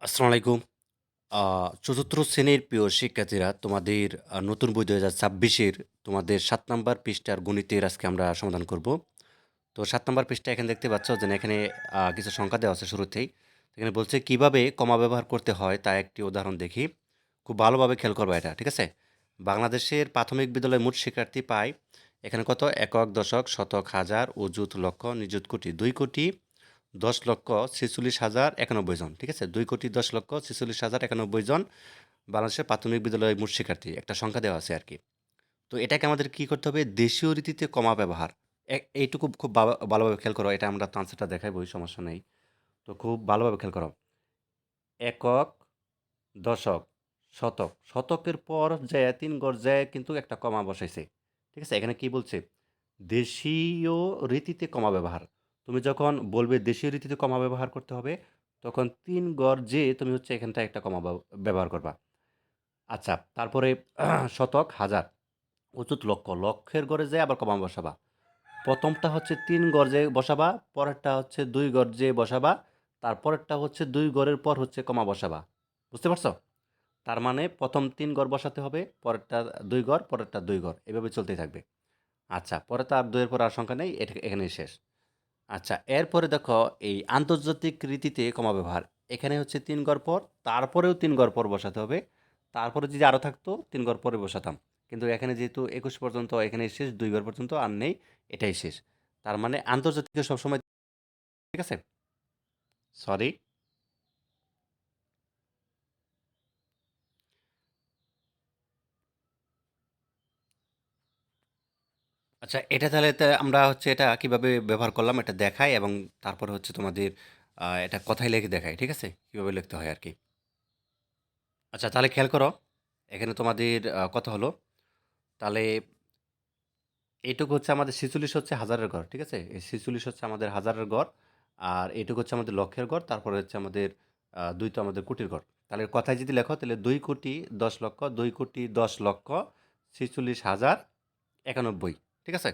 আসসালামু আলাইকুম। আ ৪র্থ শ্রেণীর প্রিয় শিক্ষার্থীরা, তোমাদের নতুন বই ২০২৬ এর তোমাদের ৭ নাম্বার পৃষ্ঠার গণিতের আজকে আমরা সমাধান করব। তো ৭ নাম্বার পৃষ্ঠায় এখানে দেখতে পাচ্ছ যে এখানে কিছু সংখ্যা দেওয়া আছে শুরুতেই। এখানে বলছে কিভাবে কমা ব্যবহার করতে হয় তা একটি উদাহরণ দেখি। খুব ভালোভাবে খেয়াল করবা এটা, ঠিক আছে? বাংলাদেশের প্রাথমিক বিদ্যালয়ে মোট শিক্ষার্থী পায় এখানে কত? একক, দশক, শতক, হাজার, অযুত, লক্ষ, নিযুত, কোটি। ২,১৪,৪৬,০৯১ জন। ঠিক আছে? ২,১০,৪৬,০৯১ জন বাংলাদেশের প্রাথমিক বিদ্যালয়ের মোট শিক্ষার্থী। একটা সংখ্যা দেওয়া আছে আরকি। তো এটাকে আমাদের কি করতে হবে? দেশীয় রীতিতে কমা ব্যবহার। এইটুকু খুব ভালোভাবে খেয়াল করো। এটা আমরা তো আনসারটা দেখাইবই, সমস্যা নেই। তো খুব ভালোভাবে খেয়াল করো। একক, দশক, শতক। শতকের পর যাইয়া ৩ ঘর যাইয়া কিন্তু একটা কমা বসাইছে। ঠিক আছে? এখানে কি বলছে? দেশীয় রীতিতে কমা ব্যবহার। তুমি যখন বলবে দেশীয় রীতিতে কমা ব্যবহার করতে হবে, তখন ৩ ঘর যেয়ে তুমি হচ্ছে এখানটায় একটা কমা ব্যবহার করবা। আচ্ছা, তারপরে শতক, হাজার, অযুত, লক্ষ। লক্ষের ঘরে যেয়ে আবার কমা বসাবা। প্রথমটা হচ্ছে ৩ ঘর যেয়ে বসাবা, পরেরটা হচ্ছে ২ ঘর যেয়ে বসাবা, তারপরেরটা হচ্ছে ২ ঘরের পর হচ্ছে কমা বসাবা। বুঝতে পারছো? তার মানে প্রথম ৩ ঘর বসাতে হবে, পরেরটা ২ ঘর, পরেরটা ২ ঘর। এভাবে চলতেই থাকবে। আচ্ছা, পরে তো আর ২ এর পর আর সংখ্যা নেই। এটা এখানেই শেষ। আচ্ছা, এরপরে দেখো এই আন্তর্জাতিক রীতিতে কমা ব্যবহার। এখানে হচ্ছে ৩ ঘর পর, তারপরেও ৩ ঘর পর বসাতে হবে। তারপরে যদি আরও থাকতো ৩ ঘর পরে বসাতাম। কিন্তু এখানে যেহেতু ২১ পর্যন্ত এখানেই শেষ, ২ ঘর পর্যন্ত আর নেই, এটাই শেষ। তার মানে আন্তর্জাতিক সবসময়, ঠিক আছে? সরি। আচ্ছা, এটা তাহলে আমরা হচ্ছে এটা কিভাবে ব্যবহার করলাম এটা দেখাই এবং তারপরে হচ্ছে তোমাদের এটা কথায় লিখে দেখাই, ঠিক আছে? কিভাবে লিখতে হয় আরকি। আচ্ছা, তাহলে খেয়াল করো। এখানে তোমাদের কত হলো? তাহলে এইটুকু হচ্ছে আমাদের ৪৬ হচ্ছে হাজারের ঘর, ঠিক আছে? এই ৪৬ হচ্ছে আমাদের হাজারের ঘর। আর এইটুকু হচ্ছে আমাদের লক্ষের ঘর। তারপরে হচ্ছে আমাদের ২ তো আমাদের কোটির ঘর। তাহলে কথায় যদি লেখো তাহলে ২,১০,০০,০০০, ২,১০,০০,০৯১। ঠিক আছে?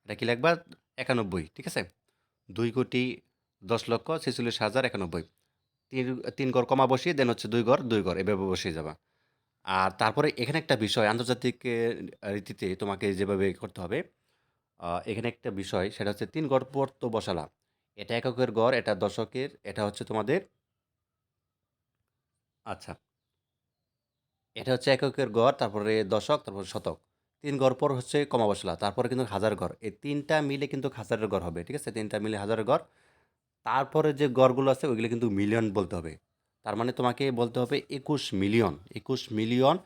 এটা কি লিখবা? ৯১, ঠিক আছে? ২,১০,৪৬,০৯১। ৩ ৩ ঘর কমা বসিয়ে দেন হচ্ছে ২ ঘর, ২ ঘর এভাবে বসিয়ে যাবা। আর তারপরে এখানে একটা বিষয় আন্তর্জাতিক রীতিতে তোমাকে যেভাবে করতে হবে, এখানে একটা বিষয় সেটা হচ্ছে ৩ গড় পর তো বসালাম। এটা এককের গড়, এটা দশকের, এটা হচ্ছে তোমাদের, আচ্ছা, এটা হচ্ছে এককের গড়, তারপরে দশক, তারপরে শতক। ৩ গড় পর হচ্ছে কমা বসলা। তারপরে কিন্তু হাজার গড়। এই ৩টা মিলে কিন্তু হাজারের গড় হবে। ঠিক আছে? ৩টা মিলে হাজারের গড়। তারপরে যে গড়গুলো আছে ওইগুলো কিন্তু মিলিয়ন বলতে হবে। তার মানে তোমাকে বলতে হবে ২১ মিলিয়ন। ২১ মিলিয়ন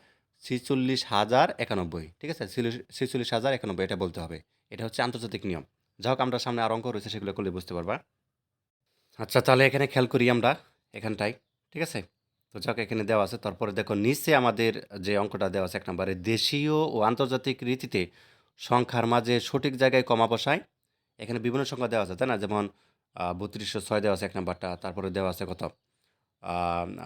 ৪৬,০৯১। ঠিক আছে? ৪৬,০৯১ এটা বলতে হবে। এটা হচ্ছে আন্তর্জাতিক নিয়ম। যাই হোক, আমরা সামনে আরো অঙ্ক রয়েছে, সেগুলো করলে বুঝতে পারবা। আচ্ছা, তাহলে এখানে খেয়াল করি আমরা এখানটায়। ঠিক আছে? তো যাক, এখানে দেওয়া আছে। তারপরে দেখো নিচে আমাদের যে অঙ্কটা দেওয়া আছে ১ নম্বরে, দেশীয় ও আন্তর্জাতিক রীতিতে সংখ্যার মাঝে সঠিক জায়গায় কমা বসায়। এখানে বিভিন্ন সংখ্যা দেওয়া আছে, তাই না? যেমন ৩২০৬ দেওয়া আছে ১ নাম্বারটা। তারপরে দেওয়া আছে কত? আ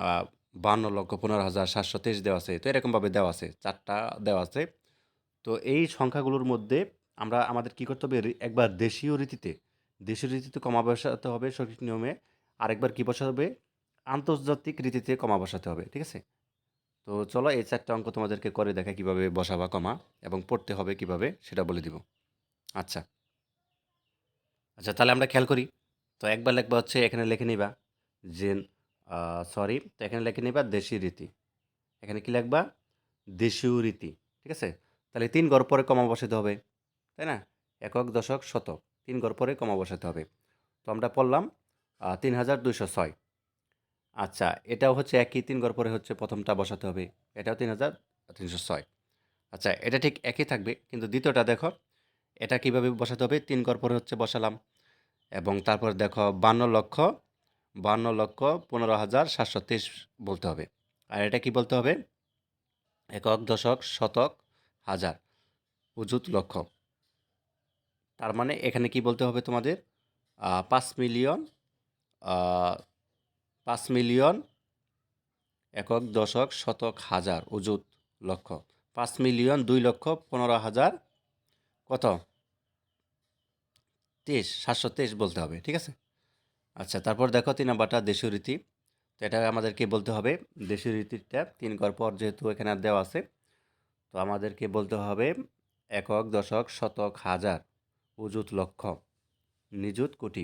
আ ৫২,১৫,৭২৩ দেওয়া আছে। তো এরকমভাবে দেওয়া আছে। ৪ টা দেওয়া আছে। তো এই সংখ্যাগুলোর মধ্যে আমরা আমাদের কি করতে হবে? একবার দেশীয় রীতিতে কমা বসাতে হবে সঠিক নিয়মে। আরেকবার কি বসাতে হবে? আন্তর্জাতিক রীতিতে কমা বসাতে হবে। ঠিক আছে? তো চলো এই ৪ টা অঙ্ক তোমাদেরকে করে দেখাই কিভাবে বসাবা কমা এবং পড়তে হবে কিভাবে সেটা বলে দিব। আচ্ছা। আচ্ছা, তাহলে আমরা খেয়াল করি। তো একবার লিখবা হচ্ছে এখানে লিখে নিবা যে সরি, তো এখানে লিখে নিবা দেশি রীতি। এখানে কি লিখবা? দেশীয় রীতি। ঠিক আছে? তাহলে ৩ ঘর পরে কমা বসাতে হবে। তাই না? একক, দশক, শতক। ৩ ঘর পরে কমা বসাতে হবে। তো আমরা পড়লাম ৩,২০৬। আচ্ছা, এটাও হচ্ছে একই, ৩ ঘর পরে হচ্ছে প্রথমটা বসাতে হবে। এটাও ৩,৩০৬। আচ্ছা, এটা ঠিক একই থাকবে। কিন্তু দ্বিতীয়টা দেখো, এটা কিভাবে বসাতে হবে? ৩ ঘর পরে হচ্ছে বসালাম এবং তারপর দেখো ৫২,১৫,৭২৩ বলতে হবে। আর এটা কি বলতে হবে? একক, দশক, শতক, হাজার, অযুত, লক্ষ। তার মানে এখানে কি বলতে হবে তোমাদের? ৫ মিলিয়ন, আ ৫ মিলিয়ন একক, দশক, শতক, হাজার, অযুত, লক্ষ। ৫ মিলিয়ন ২,১৫,০০০ কত? ২৩, ৭২৩ বলতে হবে। ঠিক আছে? আচ্ছা, তারপর দেখো ৩ নাম্বারটা দেশীয় রীতি। তো এটা আমাদেরকে বলতে হবে দেশীয় রীতিটা ৩ ঘর পর যেহেতু এখানে আর দেওয়া আছে, তো আমাদেরকে বলতে হবে একক, দশক, শতক, হাজার, অযুত, লক্ষ, নিযুত, কোটি।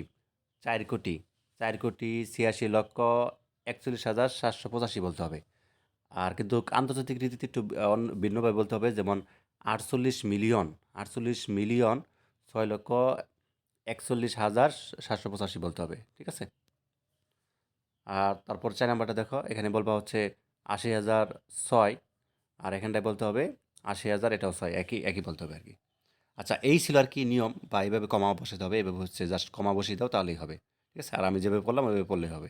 ৪ কোটি, ৪,৮৬,৪১,৪৭,৭৮৫ বলতে হবে। আর কিন্তু আন্তর্জাতিক রীতিতে একটু ভিন্নভাবে বলতে হবে, যেমন ৪৮,০০,০০,০০০, ৪৮,০০,০০০,০০০, ৬,৪১,৭৮৫ বলতে হবে। ঠিক আছে? আর তারপর ৪ নাম্বারটা দেখো, এখানে বলবা হচ্ছে ৮০,০০০,০০০, আর এখানটায় বলতে হবে ৮০,০০০, এটাও ৬, একই একই বলতে হবে আরকি। আচ্ছা, এই ছিল আরকি নিয়ম, বা এইভাবে কমা বসাতে হবে। এভাবে হচ্ছে জাস্ট কমা বসিয়ে দাও, তাহলেই হবে। ঠিক আছে? আর আমি যেভাবে বললাম ওইভাবে পড়লেই হবে।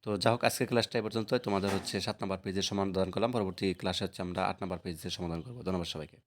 তো যা হোক, আজকের ক্লাসটা এই পর্যন্তই। তোমাদের হচ্ছে ৭ নাম্বার পেজের সমাধান করলাম। পরবর্তী ক্লাসে হচ্ছে আমরা ৮ নাম্বার পেজের সমাধান করব। ধন্যবাদ সবাইকে।